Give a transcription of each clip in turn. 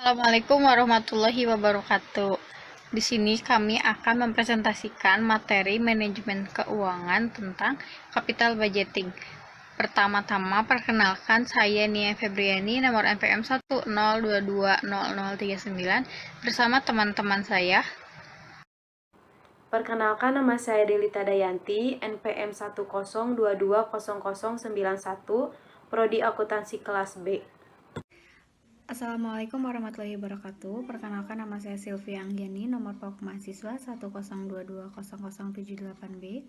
Assalamualaikum warahmatullahi wabarakatuh. Di sini kami akan mempresentasikan materi manajemen keuangan tentang capital budgeting. Pertama-tama perkenalkan, saya Nia Febriani, nomor NPM 102200039 bersama teman-teman saya. Perkenalkan, nama saya Delita Dayanti, NPM 102200091, Prodi Akuntansi kelas B. Assalamualaikum warahmatullahi wabarakatuh. Perkenalkan, nama saya Sylvia Anggiani, nomor POK mahasiswa 102200078B,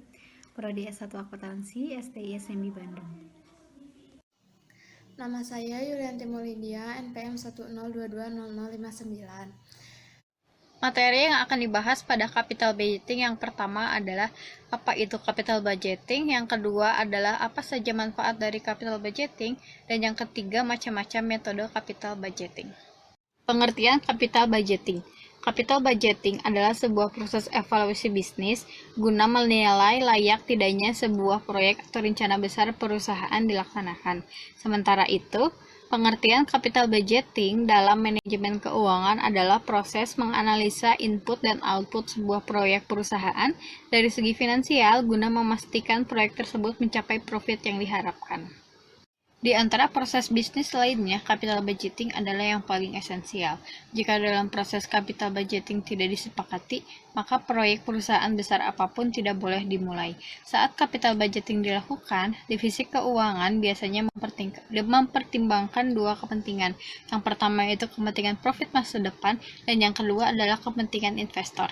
Prodi S1 Akuntansi, STI SMB Bandung. Nama saya Yulianti Maulidia, NPM 102200059. Materi yang akan dibahas pada capital budgeting yang pertama adalah apa itu capital budgeting, yang kedua adalah apa saja manfaat dari capital budgeting, dan yang ketiga macam-macam metode capital budgeting. Pengertian capital budgeting. Capital budgeting adalah sebuah proses evaluasi bisnis guna menilai layak tidaknya sebuah proyek atau rencana besar perusahaan dilaksanakan. Sementara itu, pengertian capital budgeting dalam manajemen keuangan adalah proses menganalisa input dan output sebuah proyek perusahaan dari segi finansial guna memastikan proyek tersebut mencapai profit yang diharapkan. Di antara proses bisnis lainnya, capital budgeting adalah yang paling esensial. Jika dalam proses capital budgeting tidak disepakati, maka proyek perusahaan besar apapun tidak boleh dimulai. Saat capital budgeting dilakukan, divisi keuangan biasanya mempertimbangkan dua kepentingan. Yang pertama itu kepentingan profit masa depan, dan yang kedua adalah kepentingan investor.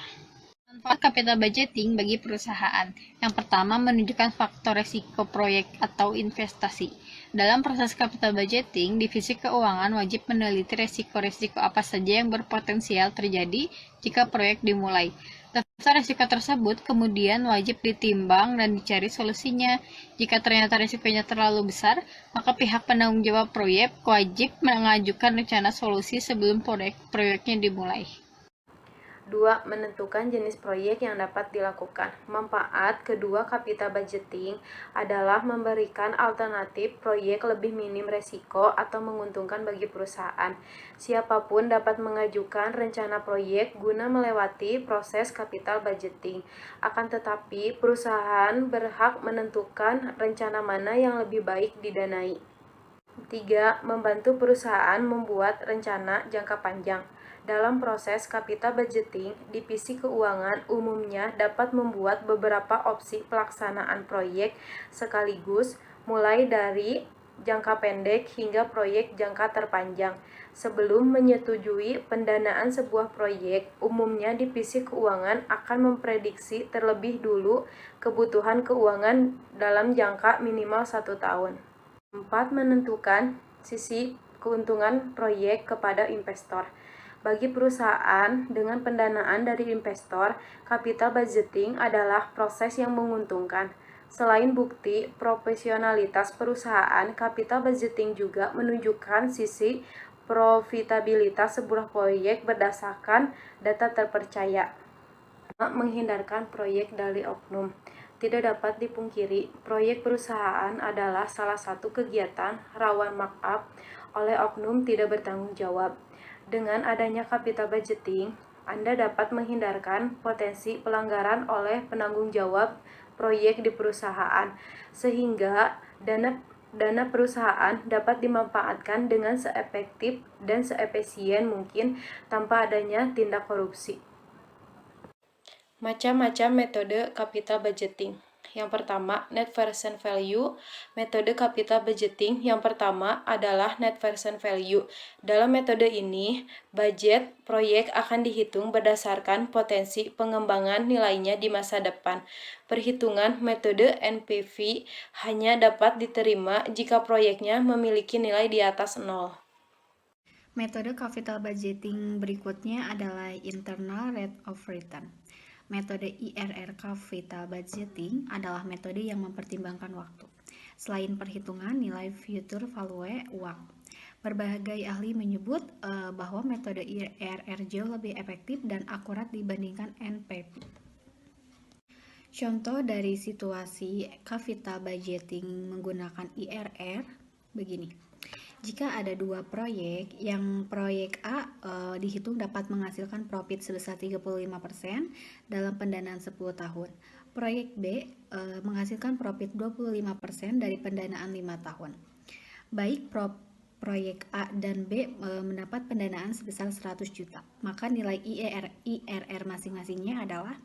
Manfaat capital budgeting bagi perusahaan. Yang pertama, menunjukkan faktor resiko proyek atau investasi. Dalam proses capital budgeting, divisi keuangan wajib meneliti resiko-resiko apa saja yang berpotensial terjadi jika proyek dimulai. Daftar resiko tersebut kemudian wajib ditimbang dan dicari solusinya. Jika ternyata risikonya terlalu besar, maka pihak penanggung jawab proyek wajib mengajukan rencana solusi sebelum proyeknya dimulai. 2. Menentukan jenis proyek yang dapat dilakukan. Manfaat kedua capital budgeting adalah memberikan alternatif proyek lebih minim resiko atau menguntungkan bagi perusahaan. Siapapun dapat mengajukan rencana proyek guna melewati proses capital budgeting. Akan tetapi, perusahaan berhak menentukan rencana mana yang lebih baik didanai. 3. Membantu perusahaan membuat rencana jangka panjang. Dalam proses capital budgeting, divisi keuangan umumnya dapat membuat beberapa opsi pelaksanaan proyek sekaligus, mulai dari jangka pendek hingga proyek jangka terpanjang. Sebelum menyetujui pendanaan sebuah proyek, umumnya divisi keuangan akan memprediksi terlebih dulu kebutuhan keuangan dalam jangka minimal 1 tahun. 4. Menentukan sisi keuntungan proyek kepada investor. Bagi perusahaan dengan pendanaan dari investor, capital budgeting adalah proses yang menguntungkan. Selain bukti profesionalitas perusahaan, capital budgeting juga menunjukkan sisi profitabilitas sebuah proyek berdasarkan data terpercaya. Menghindarkan proyek dari oknum. Tidak dapat dipungkiri, proyek perusahaan adalah salah satu kegiatan rawan markup oleh oknum tidak bertanggung jawab. Dengan adanya capital budgeting, Anda dapat menghindarkan potensi pelanggaran oleh penanggung jawab proyek di perusahaan, sehingga dana perusahaan dapat dimanfaatkan dengan seefektif dan seefisien mungkin tanpa adanya tindak korupsi. Macam-macam metode capital budgeting. Yang pertama, net present value. Metode capital budgeting yang pertama adalah net present value. Dalam metode ini, budget proyek akan dihitung berdasarkan potensi pengembangan nilainya di masa depan. Perhitungan metode NPV hanya dapat diterima jika proyeknya memiliki nilai di atas 0. Metode capital budgeting berikutnya adalah internal rate of return. Metode IRR capital budgeting adalah metode yang mempertimbangkan waktu. Selain perhitungan nilai future value uang, berbagai ahli menyebut bahwa metode IRR jauh lebih efektif dan akurat dibandingkan NPV. Contoh dari situasi capital budgeting menggunakan IRR begini. Jika ada dua proyek, yang proyek A dihitung dapat menghasilkan profit sebesar 35% dalam pendanaan 10 tahun. Proyek B menghasilkan profit 25% dari pendanaan 5 tahun. Baik proyek A dan B mendapat pendanaan sebesar 100 juta, maka nilai IRR masing-masingnya adalah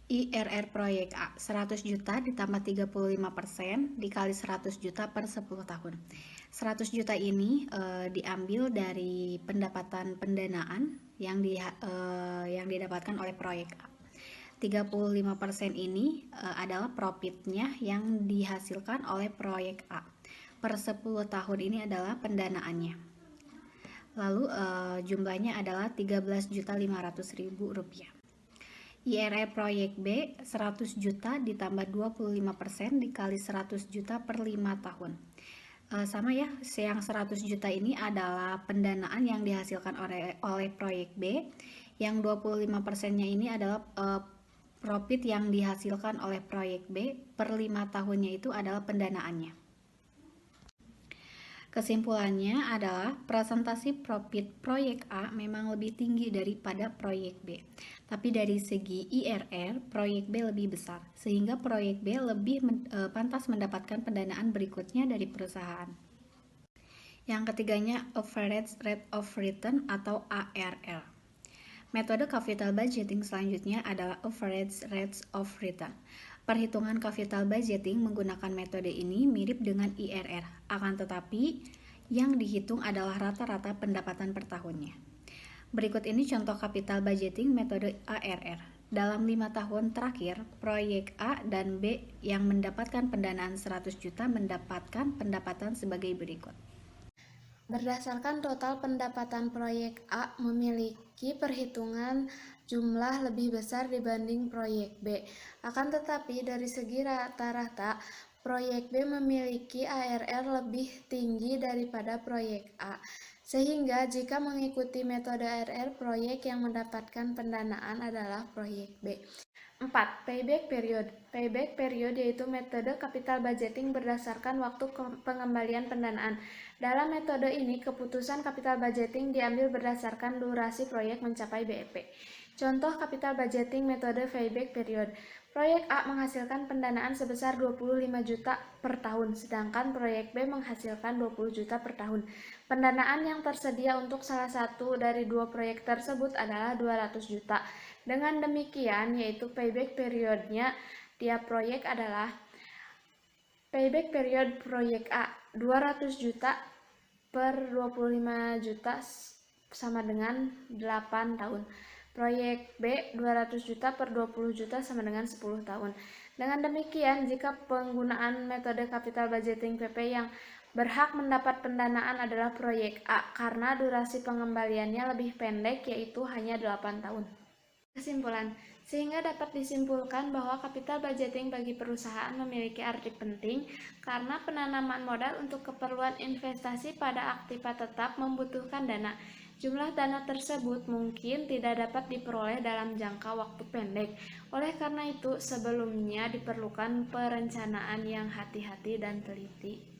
IRR proyek A 100 juta ditambah 35% dikali 100 juta per 10 tahun. 100 juta ini diambil dari pendapatan pendanaan yang didapatkan oleh proyek A. 35% ini adalah profitnya yang dihasilkan oleh proyek A. Per 10 tahun ini adalah pendanaannya. Lalu jumlahnya adalah Rp13.500.000. IRR proyek B 100 juta ditambah 25% dikali 100 juta per 5 tahun. Sama ya, yang 100 juta ini adalah pendanaan yang dihasilkan oleh proyek B, yang 25%-nya ini adalah profit yang dihasilkan oleh proyek B, per 5 tahunnya itu adalah pendanaannya. Kesimpulannya adalah presentasi profit proyek A memang lebih tinggi daripada proyek B. Tapi dari segi IRR, proyek B lebih besar, sehingga proyek B lebih pantas mendapatkan pendanaan berikutnya dari perusahaan. Yang ketiganya, Average Rate of Return atau ARR. Metode capital budgeting selanjutnya adalah Average Rate of Return. Perhitungan capital budgeting menggunakan metode ini mirip dengan IRR, akan tetapi yang dihitung adalah rata-rata pendapatan per tahunnya. Berikut ini contoh capital budgeting metode ARR. Dalam 5 tahun terakhir, proyek A dan B yang mendapatkan pendanaan 100 juta mendapatkan pendapatan sebagai berikut. Berdasarkan total pendapatan proyek A memiliki perhitungan jumlah lebih besar dibanding proyek B. Akan tetapi dari segi rata-rata, proyek B memiliki ARR lebih tinggi daripada proyek A. Sehingga jika mengikuti metode ARR, proyek yang mendapatkan pendanaan adalah proyek B. 4. Payback period. Payback period yaitu metode capital budgeting berdasarkan waktu pengembalian pendanaan. Dalam metode ini, keputusan capital budgeting diambil berdasarkan durasi proyek mencapai BEP. Contoh capital budgeting metode payback period. Proyek A menghasilkan pendanaan sebesar 25 juta per tahun, sedangkan proyek B menghasilkan 20 juta per tahun. Pendanaan yang tersedia untuk salah satu dari dua proyek tersebut adalah 200 juta. Dengan demikian, yaitu payback periodnya tiap proyek adalah payback period proyek A 200 juta per 25 juta sama dengan 8 tahun. Proyek B 200 juta per 20 juta sama dengan 10 tahun. Dengan demikian, jika penggunaan metode capital budgeting PP yang berhak mendapat pendanaan adalah proyek A karena durasi pengembaliannya lebih pendek yaitu hanya 8 tahun. Kesimpulan, sehingga dapat disimpulkan bahwa capital budgeting bagi perusahaan memiliki arti penting karena penanaman modal untuk keperluan investasi pada aktiva tetap membutuhkan dana. Jumlah dana tersebut mungkin tidak dapat diperoleh dalam jangka waktu pendek. Oleh karena itu, sebelumnya diperlukan perencanaan yang hati-hati dan teliti.